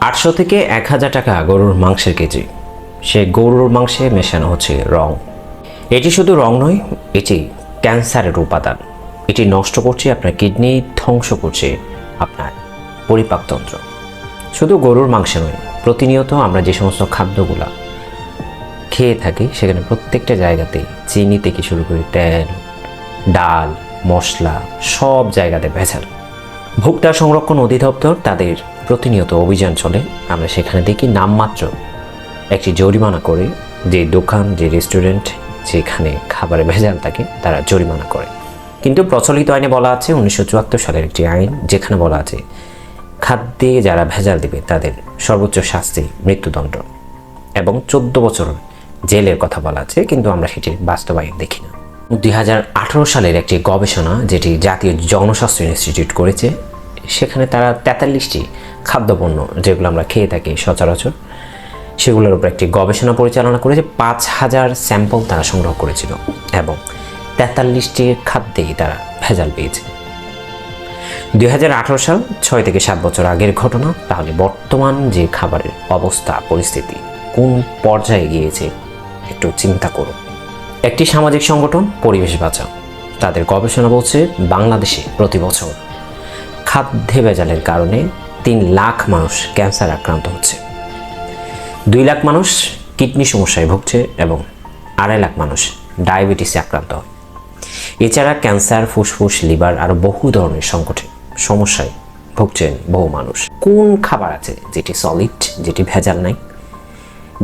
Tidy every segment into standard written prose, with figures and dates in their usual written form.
800 থেকে 1000 টাকা গরুর মাংসের কেজি। সে গরুর মাংসে মেশানো হচ্ছে রং। এটি শুধু রং নয়, এটি ক্যান্সারের উপাদান। এটি নষ্ট করছে আপনার কিডনি, ধ্বংস করছে আপনার পরিপাকতন্ত্র। শুধু গরুর মাংসে নয়, প্রতিনিয়ত আমরা যে সমস্ত খাদ্যগুলা খেয়ে থাকি সেখানে প্রত্যেকটা জায়গাতেই চিনি থেকে শুরু করে তেল, ডাল, মশলা সব জায়গাতে ভেজাল। ভোক্তা সংরক্ষণ অধিদপ্তর তাদের প্রতিনিয়ত অভিযান চলে। আমরা সেখানে দেখি নামমাত্র একটি জরিমানা করে যে দোকান, যে রেস্টুরেন্ট যেখানে খাবারে ভেজাল থাকে তারা জরিমানা করে। কিন্তু প্রচলিত আইনে বলা আছে, 1974 সালের একটি আইন, যেখানে বলা আছে খাদ্যে যারা ভেজাল দিবে তাদের সর্বোচ্চ শাস্তি মৃত্যুদণ্ড এবং 14 বছর জেলের কথা বলা আছে, কিন্তু আমরা সেটি বাস্তবায়ন দেখি না। 2018 সালের একটি গবেষণা যেটি জাতীয় জনস্বাস্থ্য ইনস্টিটিউট করেছে, সেখানে তারা 43টি খাদ্যপণ্য যেগুলো আমরা খেয়ে থাকি সচরাচর সেগুলোর উপর একটি গবেষণা পরিচালনা করেছে। 5000 স্যাম্পল তারা সংগ্রহ করেছিল এবং 43টি খাদ্যেই তারা ভেজাল পেয়েছে। 2018 সাল 6 থেকে 7 বছর আগের ঘটনা। তাহলে বর্তমান যে খাবারের অবস্থা, পরিস্থিতি কোন পর্যায়ে গিয়েছে একটু চিন্তা করুন। একটি সামাজিক সংগঠন পরিবেশ বাঁচাও, তাদের গবেষণা বলছে বাংলাদেশে প্রতি বছর খাদ্যে ভেজালের কারণে 3 লাখ মানুষ ক্যান্সার আক্রান্ত হচ্ছে, 2 লাখ মানুষ কিডনি সমস্যায় ভুগছে এবং 2.5 লাখ মানুষ ডায়াবেটিসে আক্রান্ত হয়। এছাড়া ক্যান্সার, ফুসফুস, লিভার আরও বহু ধরনের সমস্যায় ভুগছেন বহু মানুষ। কোন খাবার আছে যেটি সলিড, যেটি ভেজাল নাই?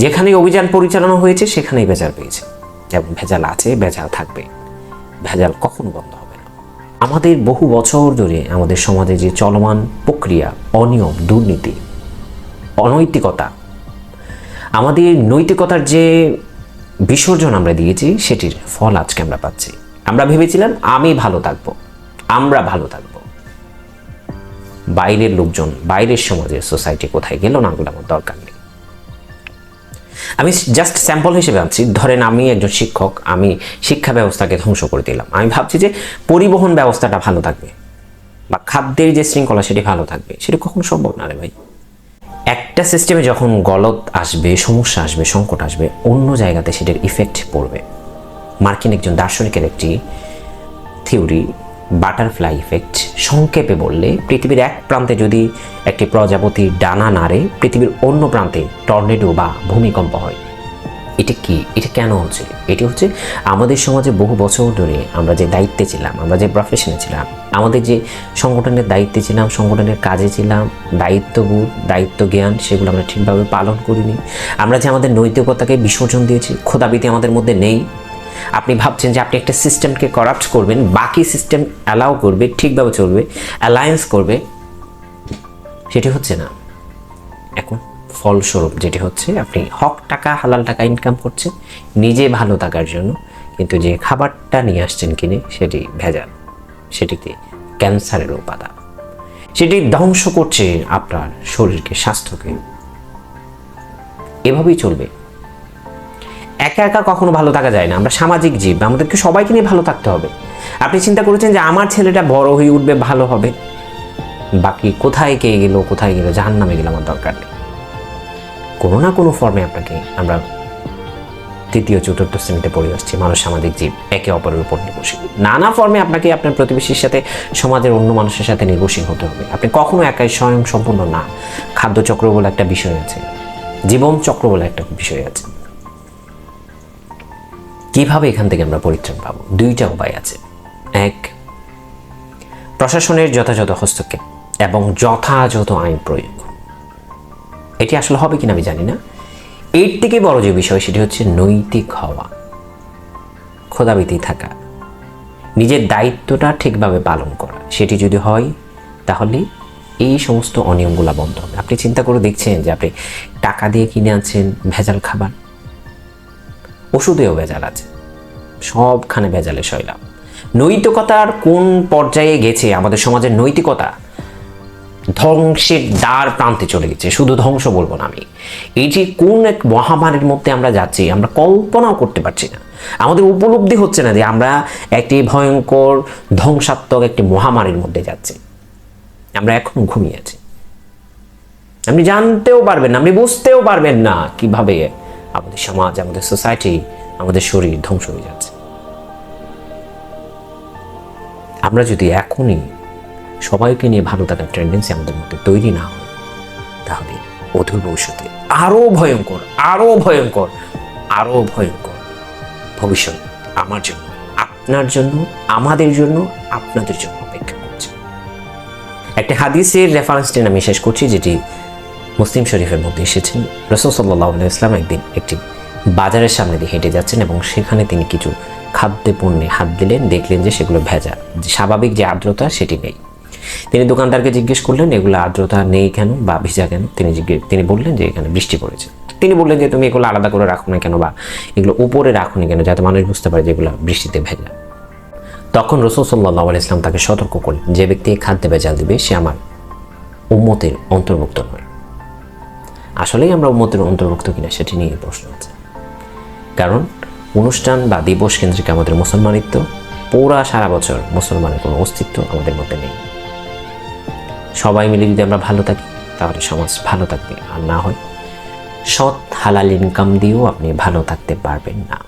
যেখানে অভিযান পরিচালনা হয়েছে সেখানেই ভেজাল পেয়েছে এবং ভেজাল আছে, ভেজাল থাকবে, ভেজাল কখনো বন্ধ হবে না। আমাদের বহু বছর ধরে আমাদের সমাজে যে চলমান প্রক্রিয়া, অনিয়ম, দুর্নীতি, অনৈতিকতা, আমাদের নৈতিকতার যে বিসর্জন আমরা দিয়েছি সেটির ফল আজকে আমরা পাচ্ছি। আমরা ভেবেছিলাম আমি ভালো থাকবো, আমরা ভালো থাকবো, বাইরের লোকজন, বাইরের সমাজের সোসাইটি কোথায় গেল না ওগুলো আমার দরকার নেই। আমি জাস্ট স্যাম্পল হিসেবে আনছি। ধরেন আমি একজন শিক্ষক, আমি শিক্ষা ব্যবস্থাকে ধ্বংস করে দিলাম। আমি ভাবছি যে পরিবহন ব্যবস্থাটা ভালো থাকবে বা খাদ্যের যে শৃঙ্খলা সেটি ভালো থাকবে, সেটা কখনো সম্ভব না রে ভাই। একটা সিস্টেমে যখন গলত আসবে, সমস্যা আসবে, সংকট আসবে, অন্য জায়গাতে সেটার ইফেক্ট পড়বে। মার্কিন একজন দার্শনিকের একটি থিওরি, বাটারফ্লাই ইফেক্ট, সংক্ষেপে বললে পৃথিবীর এক প্রান্তে যদি একটি প্রজাপতির ডানা নাড়ে, পৃথিবীর অন্য প্রান্তে টর্নেডো বা ভূমিকম্প হয়। এটা কি? এটা কেন হচ্ছে? এটি হচ্ছে আমাদের সমাজে বহু বছর ধরে আমরা যে দায়িত্বে ছিলাম, আমরা যে প্রফেশনে ছিলাম, আমাদের যে সংগঠনের দায়িত্বে ছিলাম, সংগঠনের কাজে ছিলাম, দায়িত্ববোধ, দায়িত্ব জ্ঞান, সেগুলো আমরা ঠিকভাবে পালন করিনি। আমরা যে আমাদের নৈতিকতাকে বিসর্জন দিয়েছি, খোদাবিধি আমাদের মধ্যে নেই। আপনি ভাবছেন যে আপনি একটা সিস্টেমকে করাপ্ট করবেন, বাকি সিস্টেম অ্যালাউ করবে, ঠিকভাবে চলবে, অ্যালায়েন্স করবে, সেটি হচ্ছে না। এখন ফলস্বরূপ যেটি হচ্ছে, আপনি হক টাকা, হালাল টাকা ইনকাম করছেন নিজে ভালো থাকার জন্য, কিন্তু যে খাবারটা নিয়ে আসছেন কিনে সেটি ভেজাল, সেটিতে ক্যান্সারের উপাদান, সেটি ধ্বংস করছে আপনার শরীরকে, স্বাস্থ্যকে। এভাবেই চলবে। একা একা কখনো ভালো থাকা যায় না। আমরা সামাজিক জীব, আমাদেরকে সবাইকে নিয়ে ভালো থাকতে হবে। আপনি চিন্তা করেছেন যে আমার ছেলেটা বড় হয়ে উঠবে, ভালো হবে, বাকি কোথায় কে গেল, কোথায় গেল, জাহান্নামে গেল, আমার দরকার নেই। কোনো না কোনো ফর্মে আপনাকে, আমরা 3য় 4র্থ শ্রেণীতে পড়ে আসছি, মানুষ সামাজিক জীব, একে অপরের উপর নির্ভরশীল। নানা ফর্মে আপনাকে আপনার প্রতিবেশীর সাথে, সমাজের অন্য মানুষের সাথে নির্ভরশীল হতে হবে। আপনি কখনো একাই স্বয়ং সম্পূর্ণ না। খাদ্যচক্র বলে একটা বিষয় আছে, জীবন চক্র বলে একটা বিষয় আছে। কিভাবে এখান থেকে আমরা পরিত্রাণ পাবো? 2টা উপায় আছে। এক, প্রশাসনের যথাযথ হস্তক্ষেপ এবং যথাযথ আইন প্রয়োগ। এটি আসলে হবে কিনা আমি জানি না। এর থেকে বড় যে বিষয় সেটি হচ্ছে নৈতিক হওয়া, খোদাবিধি থাকা, নিজের দায়িত্বটা ঠিকভাবে পালন করা। সেটি যদি হয় তাহলে এই সমস্ত অনিয়মগুলো বন্ধ হবে। আপনি চিন্তা করে দেখছেন যে আপনি টাকা দিয়ে কিনে আনছেন ভেজাল খাবার, ওষুধেও ভেজাল আছে, সবখানে ভেজালে সয়লাভ। নৈতিকতার কোন পর্যায়ে গেছে আমাদের সমাজের নৈতিকতা? ধ্বংসের দ্বার প্রান্তে চলে গেছে। শুধু ধ্বংস বলবো না আমি, এই যে কোন এক মহামারীর মধ্যে আমরা যাচ্ছি, আমরা কল্পনাও করতে পারছি না। আমাদের উপলব্ধি হচ্ছে না যে আমরা একটি ভয়ঙ্কর ধ্বংসাত্মক একটি মহামারীর মধ্যে যাচ্ছি। আমরা এখন ঘুমিয়ে আছি। আপনি জানতেও পারবেন না, আপনি বুঝতেও পারবেন না কিভাবে আমাদের সমাজ, আমাদের সোসাইটি, আমাদের শরীর ধ্বংস হয়ে যাচ্ছে। আমরা যদি এখনই সবাইকে নিয়ে ভালো থাকার টেন্ডেন্সি আমাদের মধ্যে তৈরি না হয়, তাহলে অদূর ভবিষ্যতে আরো ভয়ঙ্কর, আরো ভয়ঙ্কর, আরো ভয়ঙ্কর ভবিষ্যৎ আমার জন্য, আপনার জন্য, আমাদের জন্য, আপনাদের জন্য অপেক্ষা করছে। একটা হাদিসের রেফারেন্স টেনে আমি শেষ করছি, যেটি মুসলিম শরীফের মধ্যে এসেছেন। রাসূল সাল্লাল্লাহু আলাইহি ওয়াসাল্লাম একদিন একটি বাজারের সামনে দিয়ে হেঁটে যাচ্ছেন এবং সেখানে তিনি কিছু খাদ্য পণ্যে হাত দিলেন, দেখলেন যে সেগুলো ভেজা, স্বাভাবিক যে আর্দ্রতা সেটি নেই। তিনি দোকানদারকে জিজ্ঞেস করলেন এগুলো আর্দ্রতা নেই কেন বা ভিজা কেন। তিনি বললেন যে এখানে বৃষ্টি পড়েছে। তিনি বললেন যে তুমি এগুলো আলাদা করে রাখো না কেন, বা এগুলো উপরে রাখো না কেন, যাতে মানুষ বুঝতে পারে যে এগুলো বৃষ্টিতে ভেজা। তখন রাসূল সাল্লাল্লাহু আলাইহি ওয়াসাল্লাম তাকে সতর্ক করলেন, যে ব্যক্তি খাদ্যে ভেজাল দিবে সে আমার উম্মতের অন্তর্ভুক্ত নয়। আসলেই আমরা উম্মতের অন্তর্ভুক্ত কিনা সেটি নিয়ে প্রশ্ন আছে, কারণ অনুষ্ঠান বা দিবস কেন্দ্রিক আমাদের মুসলমানিত্ব, পুরা সারা বছর মুসলমানের কোনো অস্তিত্ব আমাদের মধ্যে নেই। সবাই মিলে যদি আমরা ভালো থাকি তাহলে সমাজ ভালো থাকবে, আর না হয় সৎ হালাল ইনকাম দিয়েও আপনি ভালো থাকতে পারবেন না।